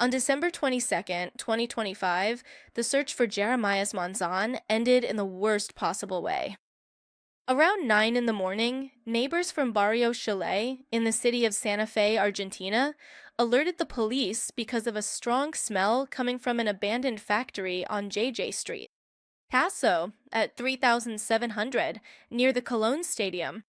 On December 22nd, 2025, the search for Jeremías Monzón ended in the worst possible way. Around 9 in the morning, neighbors from Barrio Chalet in the city of Santa Fe, Argentina, alerted the police because of a strong smell coming from an abandoned factory on JJ Street. Paso, at 3700, near the Cologne Stadium.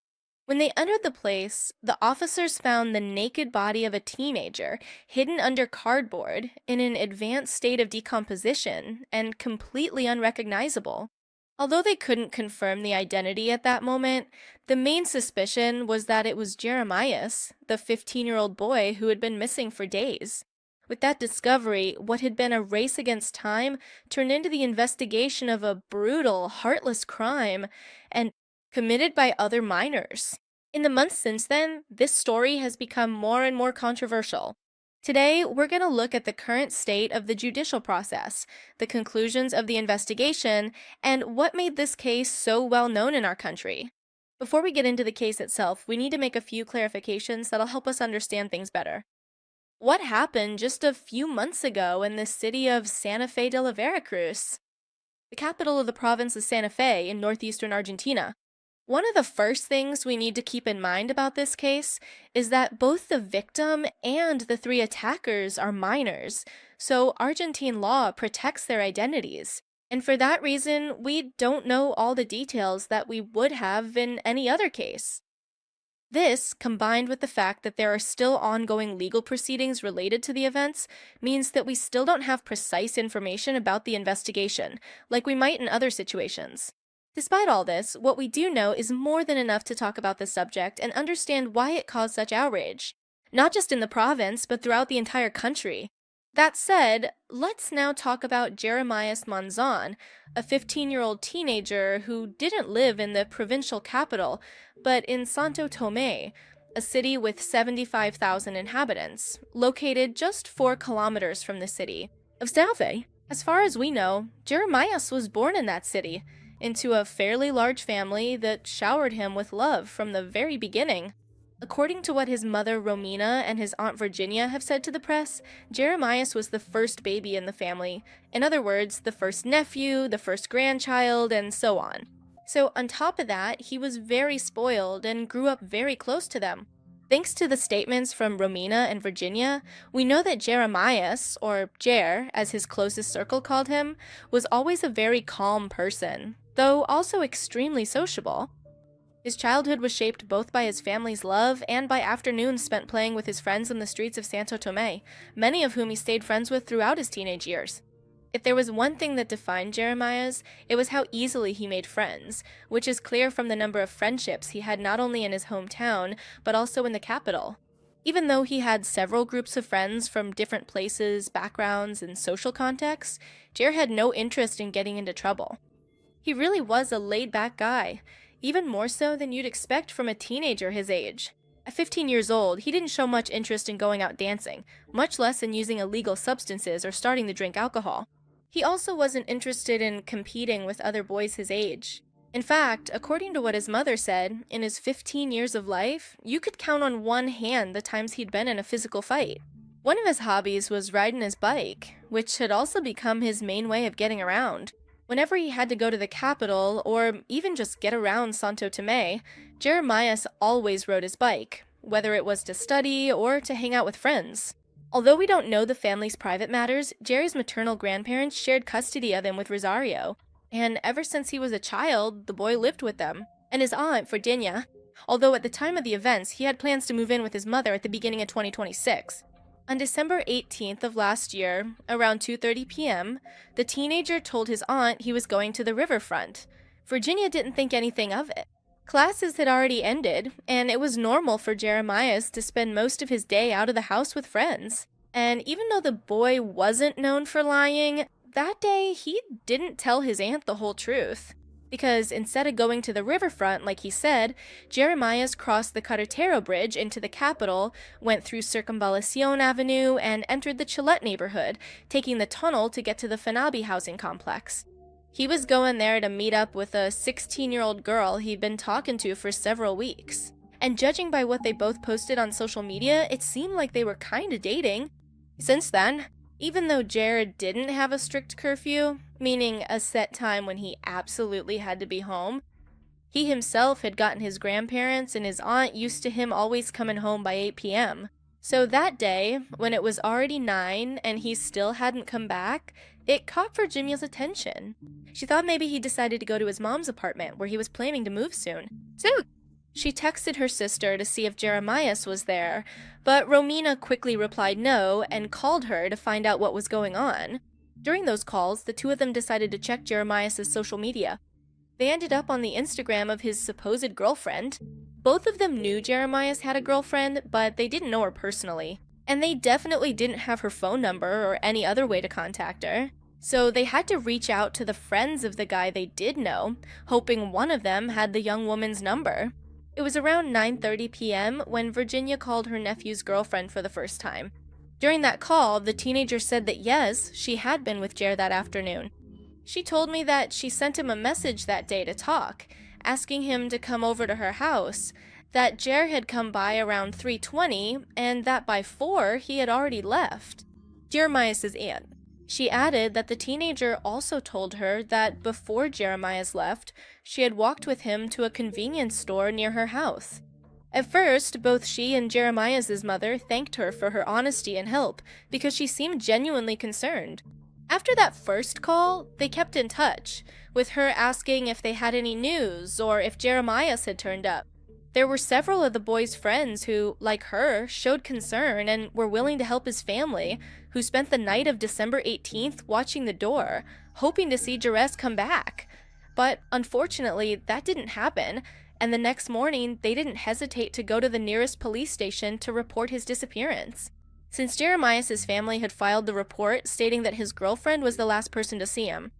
When they entered the place, the officers found the naked body of a teenager hidden under cardboard in an advanced state of decomposition and completely unrecognizable. Although they couldn't confirm the identity at that moment, the main suspicion was that it was Jeremías, the 15-year-old boy who had been missing for days. With that discovery, what had been a race against time turned into the investigation of a brutal, heartless crime, and committed by other minors. In the months since then, this story has become more and more controversial. Today, we're going to look at the current state of the judicial process, the conclusions of the investigation, and what made this case so well known in our country. Before we get into the case itself, we need to make a few clarifications that'll help us understand things better. What happened just a few months ago in the city of Santa Fe de la Veracruz, the capital of the province of Santa Fe in northeastern Argentina? One of the first things we need to keep in mind about this case is that both the victim and the three attackers are minors, so Argentine law protects their identities. And for that reason, we don't know all the details that we would have in any other case. This, combined with the fact that there are still ongoing legal proceedings related to the events, means that we still don't have precise information about the investigation, like we might in other situations. Despite all this, what we do know is more than enough to talk about the subject and understand why it caused such outrage, not just in the province, but throughout the entire country. That said, let's now talk about Jeremías Monzón, a 15-year-old teenager who didn't live in the provincial capital, but in Santo Tomé, a city with 75,000 inhabitants, located just 4 kilometers from the city of Santa Fe. As far as we know, Jeremías was born in that city, into a fairly large family that showered him with love from the very beginning. According to what his mother Romina and his aunt Virginia have said to the press, Jeremías was the first baby in the family. In other words, the first nephew, the first grandchild, and so on. So on top of that, he was very spoiled and grew up very close to them. Thanks to the statements from Romina and Virginia, we know that Jeremías, or Jer, as his closest circle called him, was always a very calm person, though also extremely sociable. His childhood was shaped both by his family's love and by afternoons spent playing with his friends in the streets of Santo Tomé, many of whom he stayed friends with throughout his teenage years. If there was one thing that defined Jeremías, it was how easily he made friends, which is clear from the number of friendships he had not only in his hometown, but also in the capital. Even though he had several groups of friends from different places, backgrounds, and social contexts, Jer had no interest in getting into trouble. He really was a laid-back guy, even more so than you'd expect from a teenager his age. At 15 years old, he didn't show much interest in going out dancing, much less in using illegal substances or starting to drink alcohol. He also wasn't interested in competing with other boys his age. In fact, according to what his mother said, in his 15 years of life, you could count on one hand the times he'd been in a physical fight. One of his hobbies was riding his bike, which had also become his main way of getting around. Whenever he had to go to the capital, or even just get around Santo Tomé, Jeremías always rode his bike, whether it was to study or to hang out with friends. Although we don't know the family's private matters, Jerry's maternal grandparents shared custody of him with Rosario, and ever since he was a child, the boy lived with them, and his aunt, Virginia, although at the time of the events, he had plans to move in with his mother at the beginning of 2026. On December 18th of last year, around 2:30 p.m., the teenager told his aunt he was going to the riverfront. Virginia didn't think anything of it. Classes had already ended, and it was normal for Jeremías to spend most of his day out of the house with friends. And even though the boy wasn't known for lying, that day he didn't tell his aunt the whole truth. Because instead of going to the riverfront like he said, Jeremías crossed the Carretero Bridge into the capital, went through Circunvalación Avenue, and entered the Chillet neighborhood, taking the tunnel to get to the Fanabi housing complex. He was going there to meet up with a 16-year-old girl he'd been talking to for several weeks. And judging by what they both posted on social media, it seemed like they were kinda dating. Since then, Even though Jared didn't have a strict curfew, meaning a set time when he absolutely had to be home, he himself had gotten his grandparents and his aunt used to him always coming home by 8 p.m. So that day, when it was already 9 and he still hadn't come back, it caught Virginia's attention. She thought maybe he decided to go to his mom's apartment where he was planning to move soon. She texted her sister to see if Jeremias was there, but Romina quickly replied no and called her to find out what was going on. During those calls, the two of them decided to check Jeremias' social media. They ended up on the Instagram of his supposed girlfriend. Both of them knew Jeremias had a girlfriend, but they didn't know her personally. And they definitely didn't have her phone number or any other way to contact her. So they had to reach out to the friends of the guy they did know, hoping one of them had the young woman's number. It was around 9:30 p.m. when Virginia called her nephew's girlfriend for the first time. During that call, the teenager said that yes, she had been with Jer that afternoon. She told me that she sent him a message that day to talk, asking him to come over to her house, that Jer had come by around 3:20, and that by 4 he had already left. Jeremias' aunt. She added that the teenager also told her that before Jeremias left, she had walked with him to a convenience store near her house. At first, both she and Jeremias' mother thanked her for her honesty and help because she seemed genuinely concerned. After that first call, they kept in touch, with her asking if they had any news or if Jeremias had turned up. There were several of the boy's friends who, like her, showed concern and were willing to help his family, who spent the night of December 18th watching the door, hoping to see Jerez come back. But unfortunately, that didn't happen, and the next morning, they didn't hesitate to go to the nearest police station to report his disappearance. Since Jeremias' family had filed the report stating that his girlfriend was the last person to see him.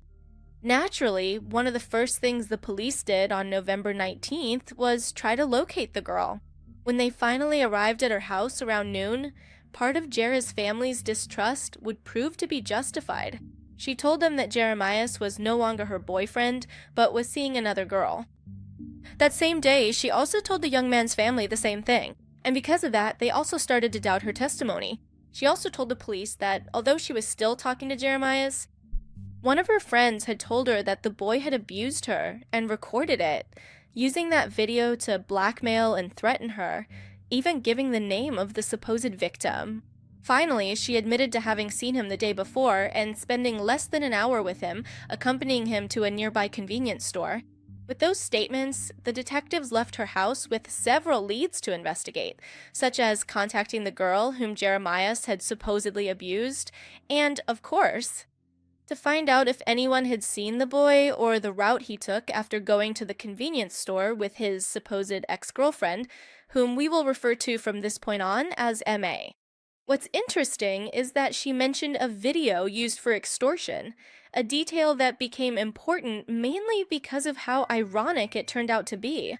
Naturally, one of the first things the police did on November 19th was try to locate the girl. When they finally arrived at her house around noon, part of Jerez's family's distrust would prove to be justified. She told them that Jeremias was no longer her boyfriend, but was seeing another girl. That same day, she also told the young man's family the same thing, and because of that, they also started to doubt her testimony. She also told the police that, although she was still talking to Jeremias, one of her friends had told her that the boy had abused her and recorded it, using that video to blackmail and threaten her, even giving the name of the supposed victim. Finally, she admitted to having seen him the day before and spending less than an hour with him, accompanying him to a nearby convenience store. With those statements, the detectives left her house with several leads to investigate, such as contacting the girl whom Jeremias had supposedly abused, and, of course, to find out if anyone had seen the boy or the route he took after going to the convenience store with his supposed ex-girlfriend, whom we will refer to from this point on as M.A. What's interesting is that she mentioned a video used for extortion, a detail that became important mainly because of how ironic it turned out to be.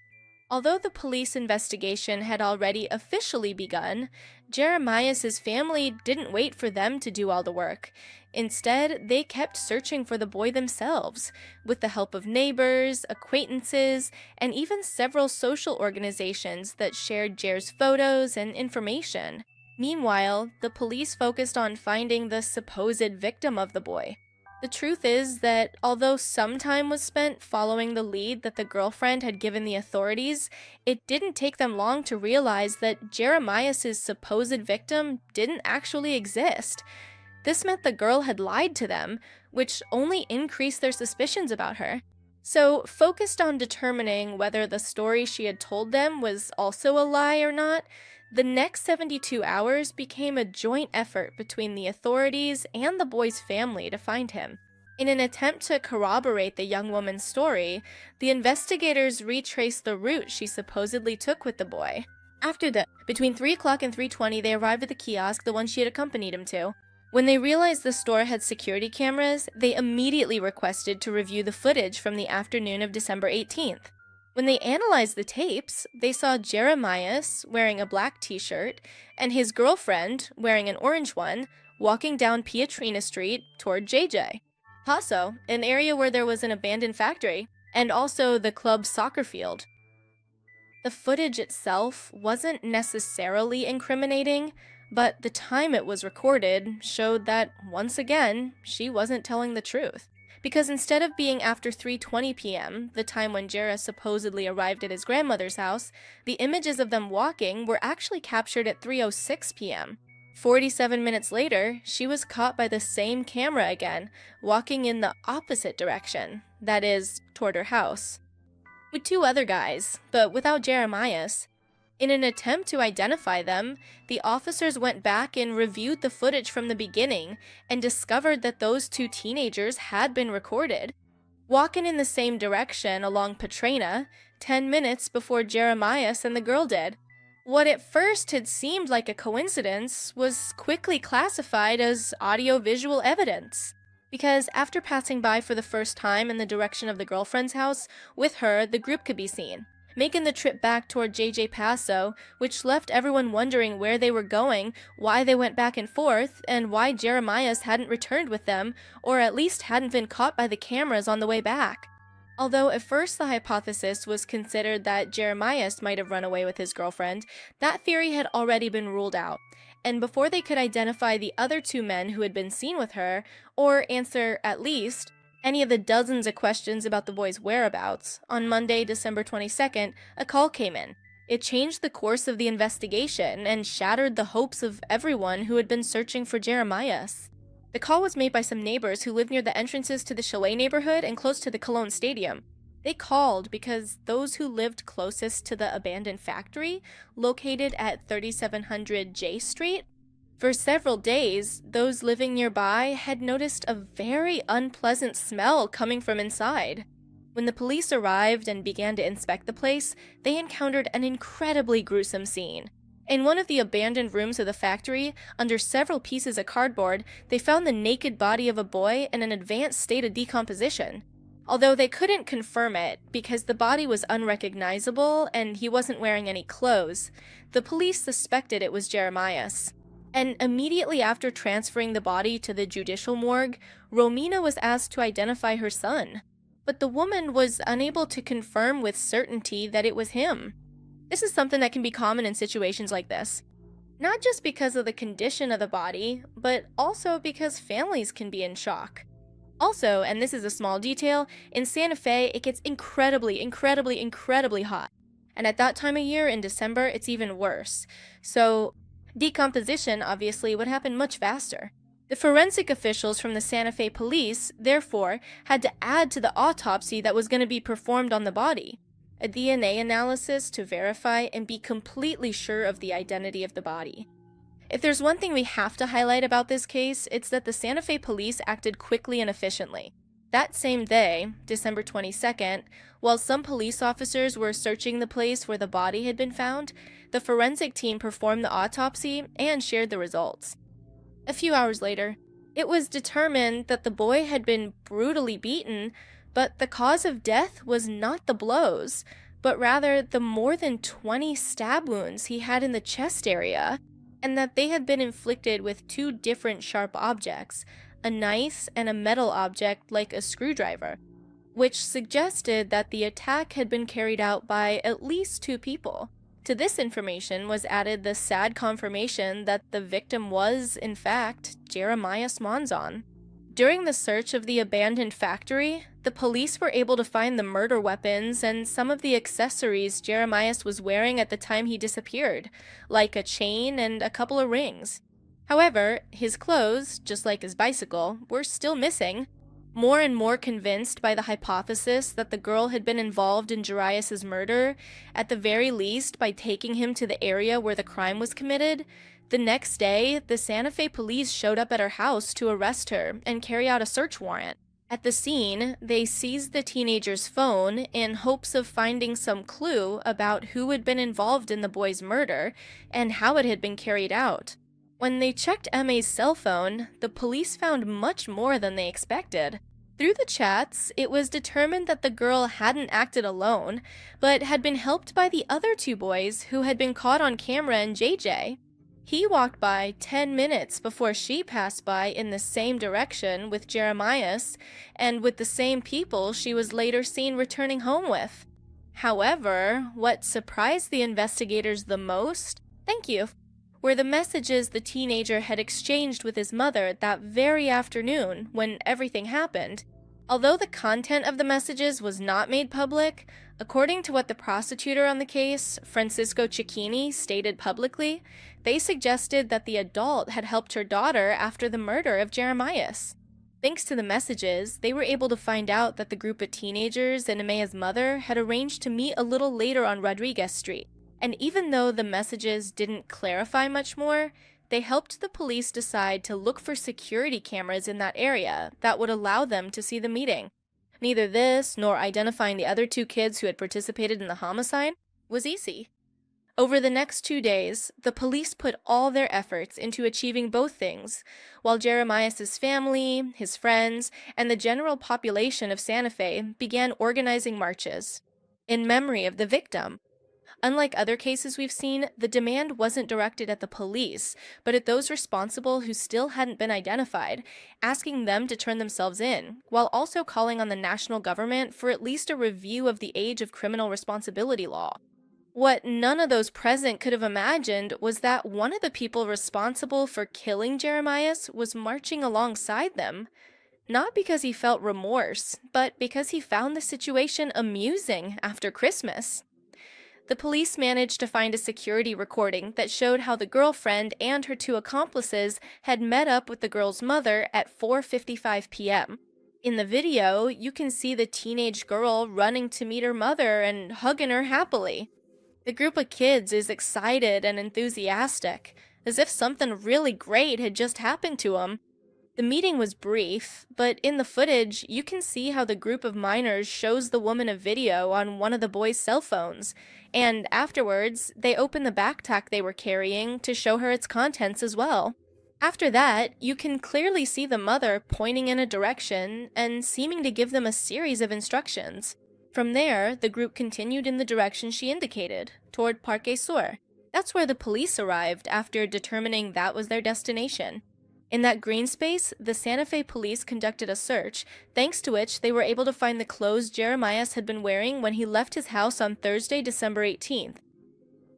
Although the police investigation had already officially begun, Jeremias' family didn't wait for them to do all the work. Instead, they kept searching for the boy themselves, with the help of neighbors, acquaintances, and even several social organizations that shared Jer's photos and information. Meanwhile, the police focused on finding the supposed victim of the boy. The truth is that although some time was spent following the lead that the girlfriend had given the authorities, it didn't take them long to realize that Jeremias' supposed victim didn't actually exist. This meant the girl had lied to them, which only increased their suspicions about her. So, focused on determining whether the story she had told them was also a lie or not, the next 72 hours became a joint effort between the authorities and the boy's family to find him. In an attempt to corroborate the young woman's story, the investigators retraced the route she supposedly took with the boy. Between 3 o'clock and 3:20, they arrived at the kiosk, the one she had accompanied him to. When they realized the store had security cameras, they immediately requested to review the footage from the afternoon of December 18th. When they analyzed the tapes, they saw Jeremias wearing a black t-shirt and his girlfriend, wearing an orange one, walking down Pietrina Street toward JJ. Paso, an area where there was an abandoned factory, and also the club's soccer field. The footage itself wasn't necessarily incriminating, but the time it was recorded showed that, once again, she wasn't telling the truth. Because instead of being after 3:20 p.m., the time when Jera supposedly arrived at his grandmother's house, the images of them walking were actually captured at 3:06 p.m. 47 minutes later, she was caught by the same camera again, walking in the opposite direction, that is, toward her house, with two other guys, but without Jeremias. In an attempt to identify them, the officers went back and reviewed the footage from the beginning and discovered that those two teenagers had been recorded, walking in the same direction along Petrina 10 minutes before Jeremias and the girl did. What at first had seemed like a coincidence was quickly classified as audio-visual evidence. Because after passing by for the first time in the direction of the girlfriend's house, with her, the group could be seen, making the trip back toward JJ Paso, which left everyone wondering where they were going, why they went back and forth, and why Jeremias hadn't returned with them, or at least hadn't been caught by the cameras on the way back. Although at first the hypothesis was considered that Jeremias might have run away with his girlfriend, that theory had already been ruled out. And before they could identify the other two men who had been seen with her, or answer, at least, any of the dozens of questions about the boy's whereabouts, on Monday, December 22nd, a call came in. It changed the course of the investigation and shattered the hopes of everyone who had been searching for Jeremias. The call was made by some neighbors who lived near the entrances to the Chalet neighborhood and close to the Cologne Stadium. They called because those who lived closest to the abandoned factory, located at 3700 J Street, for several days, those living nearby had noticed a very unpleasant smell coming from inside. When the police arrived and began to inspect the place, they encountered an incredibly gruesome scene. In one of the abandoned rooms of the factory, under several pieces of cardboard, they found the naked body of a boy in an advanced state of decomposition. Although they couldn't confirm it, because the body was unrecognizable and he wasn't wearing any clothes, the police suspected it was Jeremias. And immediately after transferring the body to the judicial morgue, Romina was asked to identify her son. But the woman was unable to confirm with certainty that it was him. This is something that can be common in situations like this. Not just because of the condition of the body, but also because families can be in shock. Also, and this is a small detail, in Santa Fe it gets incredibly hot. And at that time of year, in December, it's even worse. So, decomposition, obviously, would happen much faster. The forensic officials from the Santa Fe police, therefore, had to add to the autopsy that was going to be performed on the body a DNA analysis to verify and be completely sure of the identity of the body. If there's one thing we have to highlight about this case, it's that the Santa Fe police acted quickly and efficiently. That same day, December 22nd, while some police officers were searching the place where the body had been found, the forensic team performed the autopsy and shared the results. A few hours later, it was determined that the boy had been brutally beaten, but the cause of death was not the blows, but rather the more than 20 stab wounds he had in the chest area, and that they had been inflicted with two different sharp objects, a knife and a metal object like a screwdriver, which suggested that the attack had been carried out by at least two people. To this information was added the sad confirmation that the victim was, in fact, Jeremías Monzón. During the search of the abandoned factory, the police were able to find the murder weapons and some of the accessories Jeremias was wearing at the time he disappeared, like a chain and a couple of rings. However, his clothes, just like his bicycle, were still missing. More and more convinced by the hypothesis that the girl had been involved in Jeremias' murder, at the very least by taking him to the area where the crime was committed, the next day, the Santa Fe police showed up at her house to arrest her and carry out a search warrant. At the scene, they seized the teenager's phone in hopes of finding some clue about who had been involved in the boy's murder and how it had been carried out. When they checked Emmy's cell phone, the police found much more than they expected. Through the chats, it was determined that the girl hadn't acted alone, but had been helped by the other two boys who had been caught on camera in JJ. He walked by 10 minutes before she passed by in the same direction with Jeremias and with the same people she was later seen returning home with. However, what surprised the investigators the most, were the messages the teenager had exchanged with his mother that very afternoon when everything happened. Although the content of the messages was not made public, according to what the prosecutor on the case, Francisco Cicchini, stated publicly, they suggested that the adult had helped her daughter after the murder of Jeremías. Thanks to the messages, they were able to find out that the group of teenagers and Amea's mother had arranged to meet a little later on Rodriguez Street. And even though the messages didn't clarify much more, they helped the police decide to look for security cameras in that area that would allow them to see the meeting. Neither this nor identifying the other 2 kids who had participated in the homicide was easy. Over the next 2 days, the police put all their efforts into achieving both things, while Jeremías' family, his friends, and the general population of Santa Fe began organizing marches in memory of the victim. Unlike other cases we've seen, the demand wasn't directed at the police, but at those responsible who still hadn't been identified, asking them to turn themselves in, while also calling on the national government for at least a review of the age of criminal responsibility law. What none of those present could have imagined was that one of the people responsible for killing Jeremías was marching alongside them. Not because he felt remorse, but because he found the situation amusing after Christmas. The police managed to find a security recording that showed how the girlfriend and her 2 accomplices had met up with the girl's mother at 4:55 p.m. In the video, you can see the teenage girl running to meet her mother and hugging her happily. The group of kids is excited and enthusiastic, as if something really great had just happened to them. The meeting was brief, but in the footage, you can see how the group of minors shows the woman a video on one of the boys' cell phones, and afterwards, they open the backpack they were carrying to show her its contents as well. After that, you can clearly see the mother pointing in a direction and seeming to give them a series of instructions. From there, the group continued in the direction she indicated, toward Parque Sur. That's where the police arrived after determining that was their destination. In that green space, the Santa Fe police conducted a search, thanks to which they were able to find the clothes Jeremías had been wearing when he left his house on Thursday, December 18th.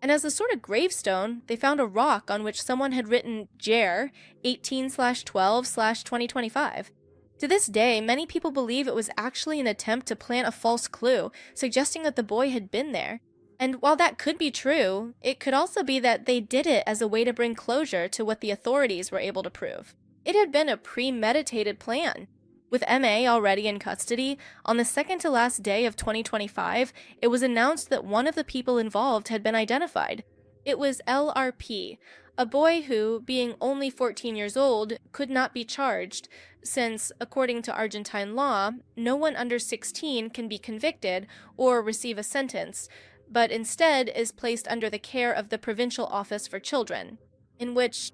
And as a sort of gravestone, they found a rock on which someone had written Jer 18/12/2025. To this day, many people believe it was actually an attempt to plant a false clue, suggesting that the boy had been there. And while that could be true, it could also be that they did it as a way to bring closure to what the authorities were able to prove. It had been a premeditated plan. With M.A. already in custody, on the second to last day of 2025, it was announced that one of the people involved had been identified. It was LRP, a boy who, being only 14 years old, could not be charged, since, according to Argentine law, no one under 16 can be convicted or receive a sentence, but instead is placed under the care of the Provincial Office for Children, in which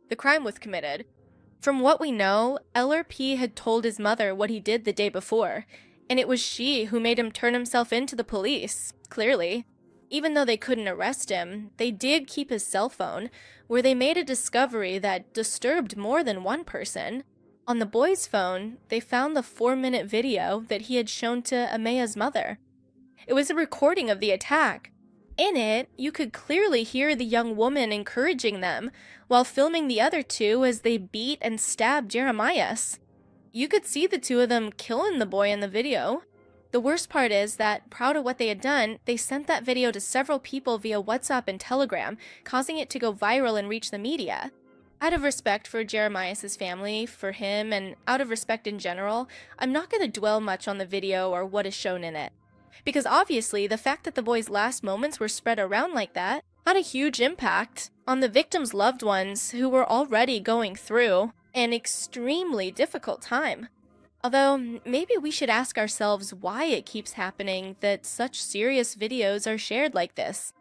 the crime was committed. From what we know, LRP had told his mother what he did the day before, and it was she who made him turn himself in to the police, clearly. Even though they couldn't arrest him, they did keep his cell phone, where they made a discovery that disturbed more than one person. On the boy's phone, they found the 4-minute video that he had shown to Amea's mother. It was a recording of the attack. In it, you could clearly hear the young woman encouraging them, while filming the other 2 as they beat and stabbed Jeremías. You could see the 2 of them killing the boy in the video. The worst part is that, proud of what they had done, they sent that video to several people via WhatsApp and Telegram, causing it to go viral and reach the media. Out of respect for Jeremías' family, for him, and out of respect in general, I'm not going to dwell much on the video or what is shown in it. Because obviously, the fact that the boy's last moments were spread around like that had a huge impact on the victim's loved ones who were already going through an extremely difficult time. Although, maybe we should ask ourselves why it keeps happening that such serious videos are shared like this.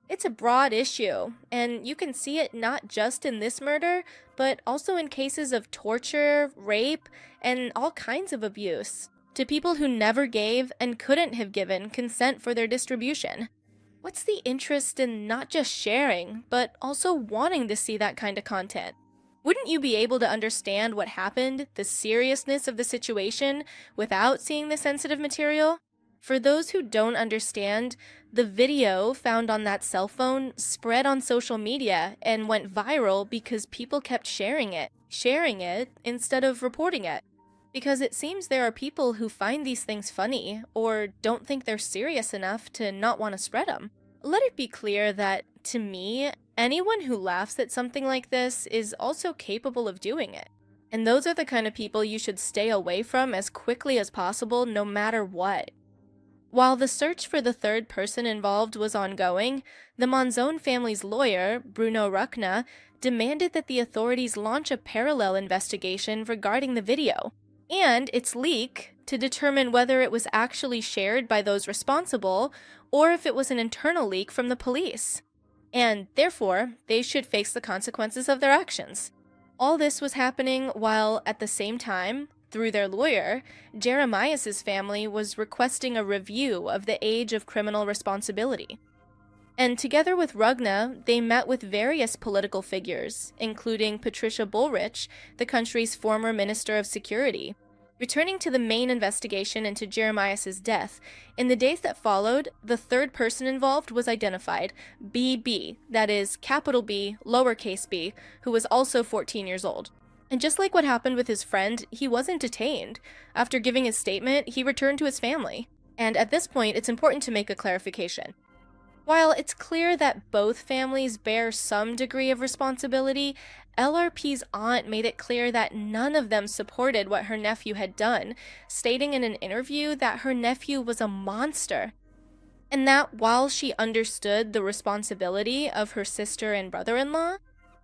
It's a broad issue, and you can see it not just in this murder, but also in cases of torture, rape, and all kinds of abuse to people who never gave and couldn't have given consent for their distribution. What's the interest in not just sharing, but also wanting to see that kind of content? Wouldn't you be able to understand what happened, the seriousness of the situation, without seeing the sensitive material? For those who don't understand, the video found on that cell phone spread on social media and went viral because people kept sharing it instead of reporting it. Because it seems there are people who find these things funny or don't think they're serious enough to not want to spread them. Let it be clear that, to me, anyone who laughs at something like this is also capable of doing it. And those are the kind of people you should stay away from as quickly as possible, no matter what. While the search for the third person involved was ongoing, the Monzón family's lawyer, Bruno Ruckna, demanded that the authorities launch a parallel investigation regarding the video and its leak to determine whether it was actually shared by those responsible or if it was an internal leak from the police. And therefore, they should face the consequences of their actions. All this was happening while, at the same time, through their lawyer, Jeremías' family was requesting a review of the age of criminal responsibility. And together with Rugna, they met with various political figures, including Patricia Bullrich, the country's former Minister of Security. Returning to the main investigation into Jeremías' death, in the days that followed, the third person involved was identified, BB, that is, capital B, lowercase b, who was also 14 years old. And just like what happened with his friend, he wasn't detained. After giving his statement, he returned to his family. And at this point, it's important to make a clarification. While it's clear that both families bear some degree of responsibility, LRP's aunt made it clear that none of them supported what her nephew had done, stating in an interview that her nephew was a monster. And that while she understood the responsibility of her sister and brother-in-law,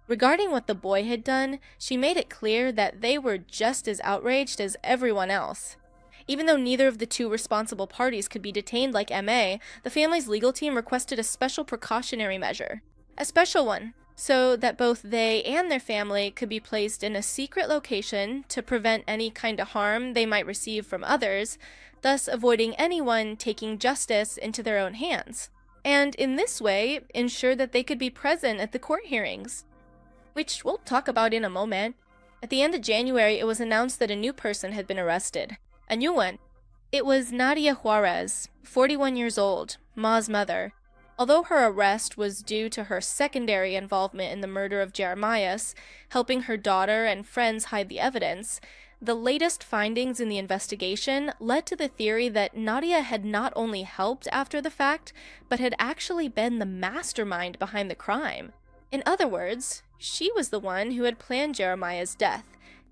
regarding what the boy had done, she made it clear that they were just as outraged as everyone else. Even though neither of the two responsible parties could be detained like MA, the family's legal team requested a special precautionary measure. A special one, so that both they and their family could be placed in a secret location to prevent any kind of harm they might receive from others, thus avoiding anyone taking justice into their own hands. And in this way, ensure that they could be present at the court hearings, which we'll talk about in a moment. At the end of January, it was announced that a new person had been arrested. A new one. It was Nadia Juarez, 41 years old, Ma's mother. Although her arrest was due to her secondary involvement in the murder of Jeremías, helping her daughter and friends hide the evidence, the latest findings in the investigation led to the theory that Nadia had not only helped after the fact, but had actually been the mastermind behind the crime. In other words, she was the one who had planned Jeremías' death,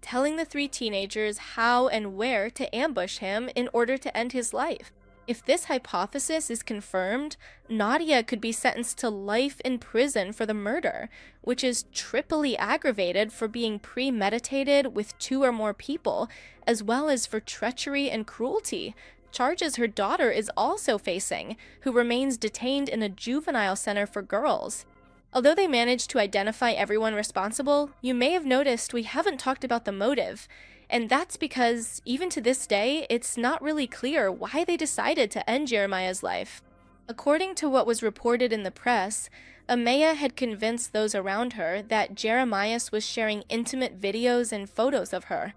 telling the three teenagers how and where to ambush him in order to end his life. If this hypothesis is confirmed, Nadia could be sentenced to life in prison for the murder, which is triply aggravated for being premeditated with 2 or more people, as well as for treachery and cruelty, charges her daughter is also facing, who remains detained in a juvenile center for girls. Although they managed to identify everyone responsible, you may have noticed we haven't talked about the motive. And that's because, even to this day, it's not really clear why they decided to end Jeremías' life. According to what was reported in the press, Amaya had convinced those around her that Jeremías was sharing intimate videos and photos of her.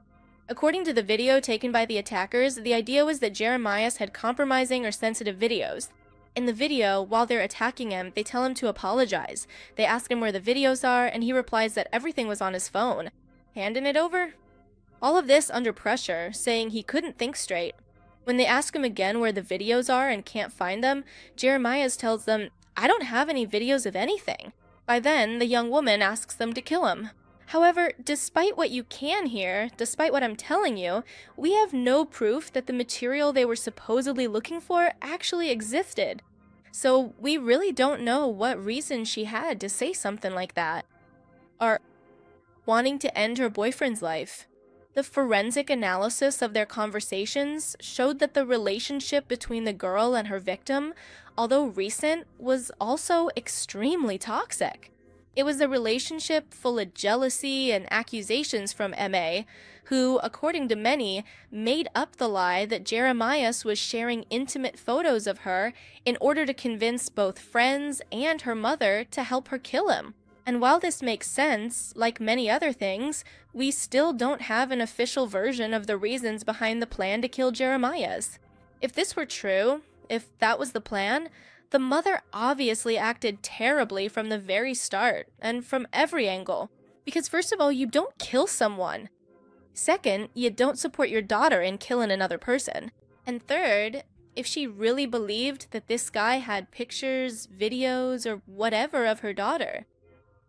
According to the video taken by the attackers, the idea was that Jeremías had compromising or sensitive videos. In the video, while they're attacking him, they tell him to apologize. They ask him where the videos are, and he replies that everything was on his phone. Handing it over? All of this under pressure, saying he couldn't think straight. When they ask him again where the videos are and can't find them, Jeremías tells them, "I don't have any videos of anything." By then, the young woman asks them to kill him. However, despite what you can hear, despite what I'm telling you, we have no proof that the material they were supposedly looking for actually existed. So we really don't know what reason she had to say something like that. Or wanting to end her boyfriend's life. The forensic analysis of their conversations showed that the relationship between the girl and her victim, although recent, was also extremely toxic. It was a relationship full of jealousy and accusations from MA, who, according to many, made up the lie that Jeremías was sharing intimate photos of her in order to convince both friends and her mother to help her kill him. And while this makes sense, like many other things, we still don't have an official version of the reasons behind the plan to kill Jeremías. If this were true, if that was the plan, the mother obviously acted terribly from the very start and from every angle. Because, first of all, you don't kill someone. Second, you don't support your daughter in killing another person. And third, if she really believed that this guy had pictures, videos, or whatever of her daughter,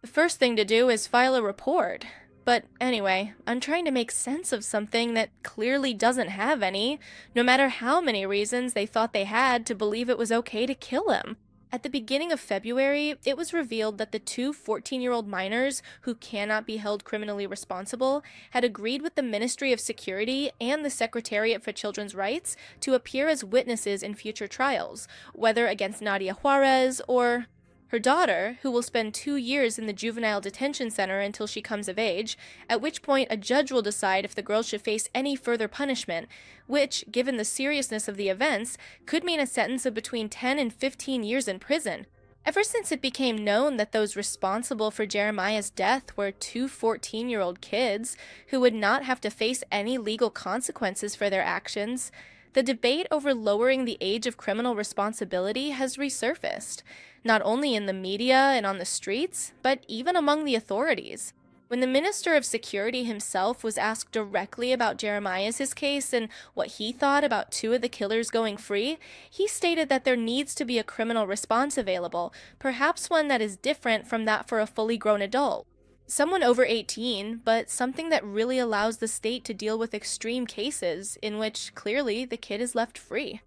the first thing to do is file a report. But anyway, I'm trying to make sense of something that clearly doesn't have any, no matter how many reasons they thought they had to believe it was okay to kill him. At the beginning of February, it was revealed that the two 14-year-old minors who cannot be held criminally responsible had agreed with the Ministry of Security and the Secretariat for Children's Rights to appear as witnesses in future trials, whether against Nadia Juarez or her daughter, who will spend 2 years in the juvenile detention center until she comes of age, at which point a judge will decide if the girl should face any further punishment, which, given the seriousness of the events, could mean a sentence of between 10 and 15 years in prison. Ever since it became known that those responsible for Jeremiah's death were two 14-year-old kids who would not have to face any legal consequences for their actions, the debate over lowering the age of criminal responsibility has resurfaced, not only in the media and on the streets, but even among the authorities. When the Minister of Security himself was asked directly about Jeremiah's case and what he thought about two of the killers going free, he stated that there needs to be a criminal response available, perhaps one that is different from that for a fully grown adult. Someone over 18, but something that really allows the state to deal with extreme cases in which, clearly, the kid is left free.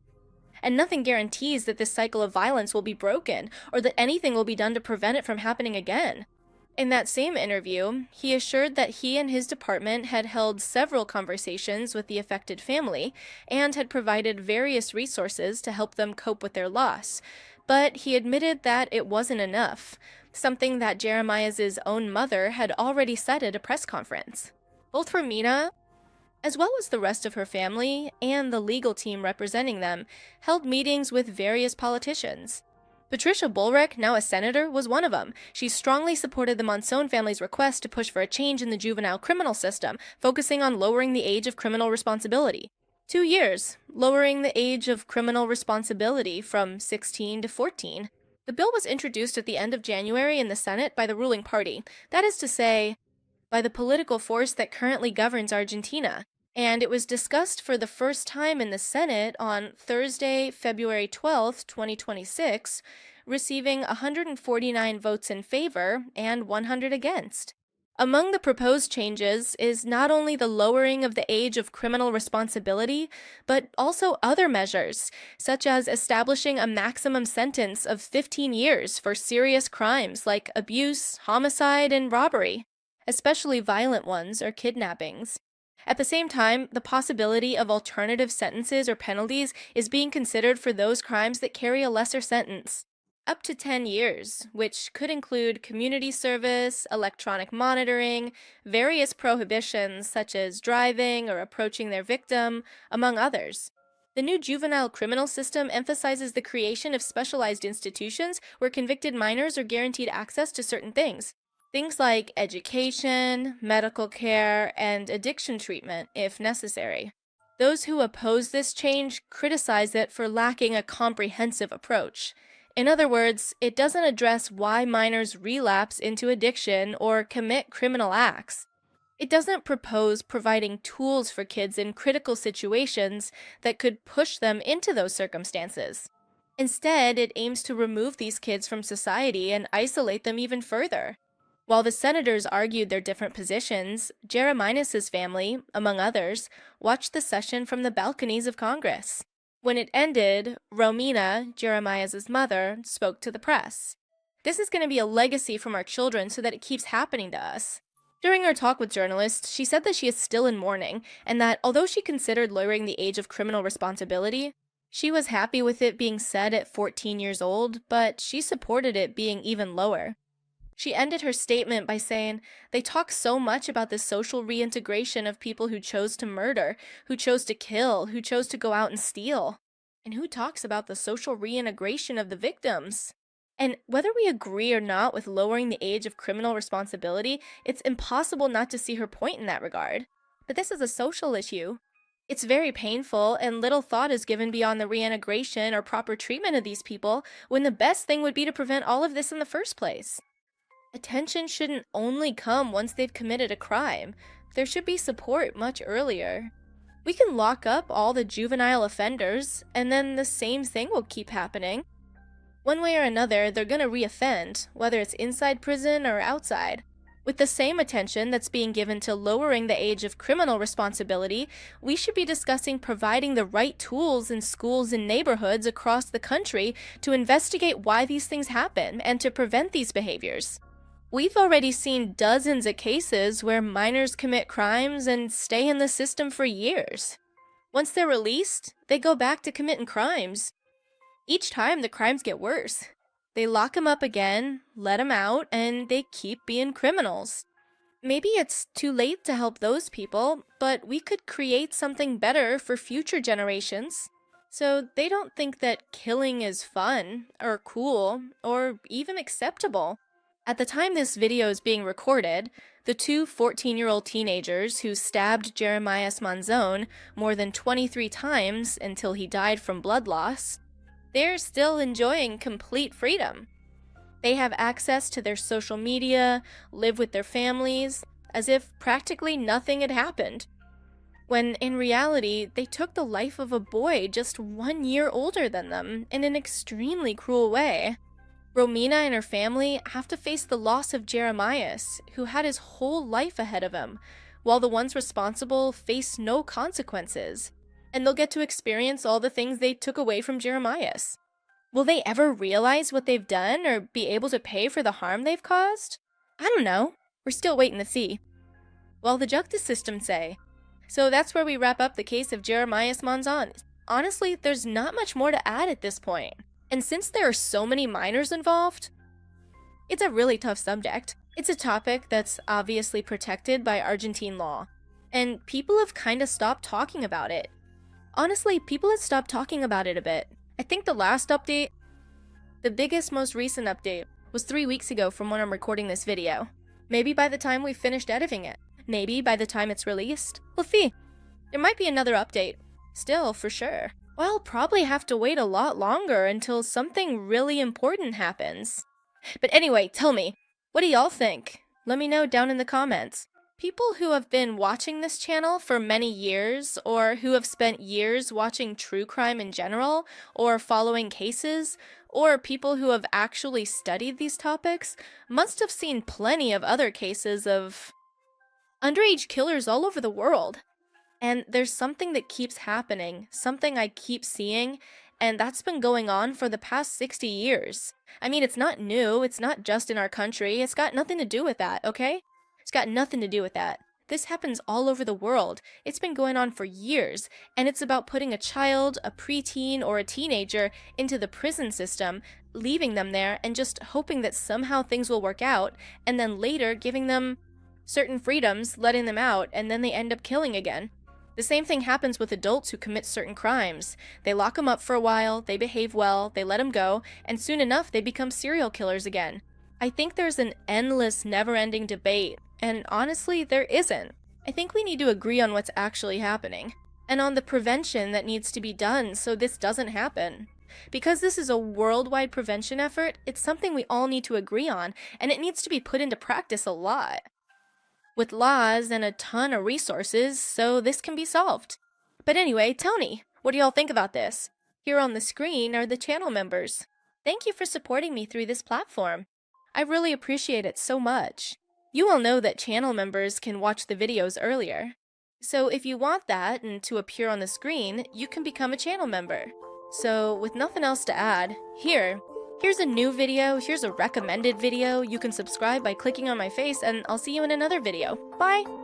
And nothing guarantees that this cycle of violence will be broken, or that anything will be done to prevent it from happening again. In that same interview, he assured that he and his department had held several conversations with the affected family, and had provided various resources to help them cope with their loss. But he admitted that it wasn't enough, something that Jeremiah's own mother had already said at a press conference. Both Romina, as well as the rest of her family and the legal team representing them, held meetings with various politicians. Patricia Bullrich, now a senator, was one of them. She strongly supported the Monzón family's request to push for a change in the juvenile criminal system, focusing on lowering the age of criminal responsibility. 2 years, lowering the age of criminal responsibility from 16 to 14. The bill was introduced at the end of January in the Senate by the ruling party, that is to say, by the political force that currently governs Argentina, and it was discussed for the first time in the Senate on Thursday, February 12, 2026, receiving 149 votes in favor and 100 against. Among the proposed changes is not only the lowering of the age of criminal responsibility, but also other measures, such as establishing a maximum sentence of 15 years for serious crimes like abuse, homicide, and robbery, especially violent ones or kidnappings. At the same time, the possibility of alternative sentences or penalties is being considered for those crimes that carry a lesser sentence, up to 10 years, which could include community service, electronic monitoring, various prohibitions such as driving or approaching their victim, among others. The new juvenile criminal system emphasizes the creation of specialized institutions where convicted minors are guaranteed access to certain things. Things like education, medical care, and addiction treatment, if necessary. Those who oppose this change criticize it for lacking a comprehensive approach. In other words, it doesn't address why minors relapse into addiction or commit criminal acts. It doesn't propose providing tools for kids in critical situations that could push them into those circumstances. Instead, it aims to remove these kids from society and isolate them even further. While the senators argued their different positions, Jeremiah's family, among others, watched the session from the balconies of Congress. When it ended, Romina, Jeremiah's mother, spoke to the press. "This is going to be a legacy from our children so that it keeps happening to us." During her talk with journalists, she said that she is still in mourning, and that although she considered lowering the age of criminal responsibility, she was happy with it being set at 14 years old, but she supported it being even lower. She ended her statement by saying, "They talk so much about the social reintegration of people who chose to murder, who chose to kill, who chose to go out and steal. And who talks about the social reintegration of the victims?" And whether we agree or not with lowering the age of criminal responsibility, it's impossible not to see her point in that regard. But this is a social issue. It's very painful, and little thought is given beyond the reintegration or proper treatment of these people, when the best thing would be to prevent all of this in the first place. Attention shouldn't only come once they've committed a crime. There should be support much earlier. We can lock up all the juvenile offenders, and then the same thing will keep happening. One way or another, they're gonna reoffend, whether it's inside prison or outside. With the same attention that's being given to lowering the age of criminal responsibility, we should be discussing providing the right tools in schools and neighborhoods across the country to investigate why these things happen and to prevent these behaviors. We've already seen dozens of cases where minors commit crimes and stay in the system for years. Once they're released, they go back to committing crimes. Each time the crimes get worse. They lock them up again, let them out, and they keep being criminals. Maybe it's too late to help those people, but we could create something better for future generations. So they don't think that killing is fun, or cool, or even acceptable. At the time this video is being recorded, the two 14-year-old teenagers who stabbed Jeremías Monzón more than 23 times until he died from blood loss, they're still enjoying complete freedom. They have access to their social media, live with their families, as if practically nothing had happened. When in reality, they took the life of a boy just 1 year older than them in an extremely cruel way. Romina and her family have to face the loss of Jeremías, who had his whole life ahead of him, while the ones responsible face no consequences, and they'll get to experience all the things they took away from Jeremías. Will they ever realize what they've done or be able to pay for the harm they've caused? I don't know. We're still waiting to see. Well, the justice system say. So that's where we wrap up the case of Jeremías Monzón. Honestly, there's not much more to add at this point. And since there are so many minors involved, it's a really tough subject. It's a topic that's obviously protected by Argentine law, and people have kind of stopped talking about it. Honestly, people have stopped talking about it a bit. I think the last update, the biggest, most recent update, was 3 weeks ago from when I'm recording this video. Maybe by the time we've finished editing it. Maybe by the time it's released. We'll see. There might be another update. Still, for sure. I'll probably have to wait a lot longer until something really important happens. But anyway, tell me, what do y'all think? Let me know down in the comments. People who have been watching this channel for many years, or who have spent years watching true crime in general, or following cases, or people who have actually studied these topics, must have seen plenty of other cases of underage killers all over the world. And there's something that keeps happening, something I keep seeing, and that's been going on for the past 60 years. I mean, it's not new, it's not just in our country, it's got nothing to do with that, okay? It's got nothing to do with that. This happens all over the world. It's been going on for years, and it's about putting a child, a preteen, or a teenager into the prison system, leaving them there, and just hoping that somehow things will work out, and then later giving them certain freedoms, letting them out, and then they end up killing again. The same thing happens with adults who commit certain crimes. They lock them up for a while, they behave well, they let them go, and soon enough they become serial killers again. I think there's an endless, never-ending debate, and honestly, there isn't. I think we need to agree on what's actually happening, and on the prevention that needs to be done so this doesn't happen. Because this is a worldwide prevention effort, it's something we all need to agree on, and it needs to be put into practice a lot. With laws and a ton of resources, so this can be solved. But anyway, tell me, what do y'all think about this? Here on the screen are the channel members. Thank you for supporting me through this platform. I really appreciate it so much. You all know that channel members can watch the videos earlier. So if you want that and to appear on the screen, you can become a channel member. So with nothing else to add, here's a new video, here's a recommended video. You can subscribe by clicking on my face, and I'll see you in another video. Bye!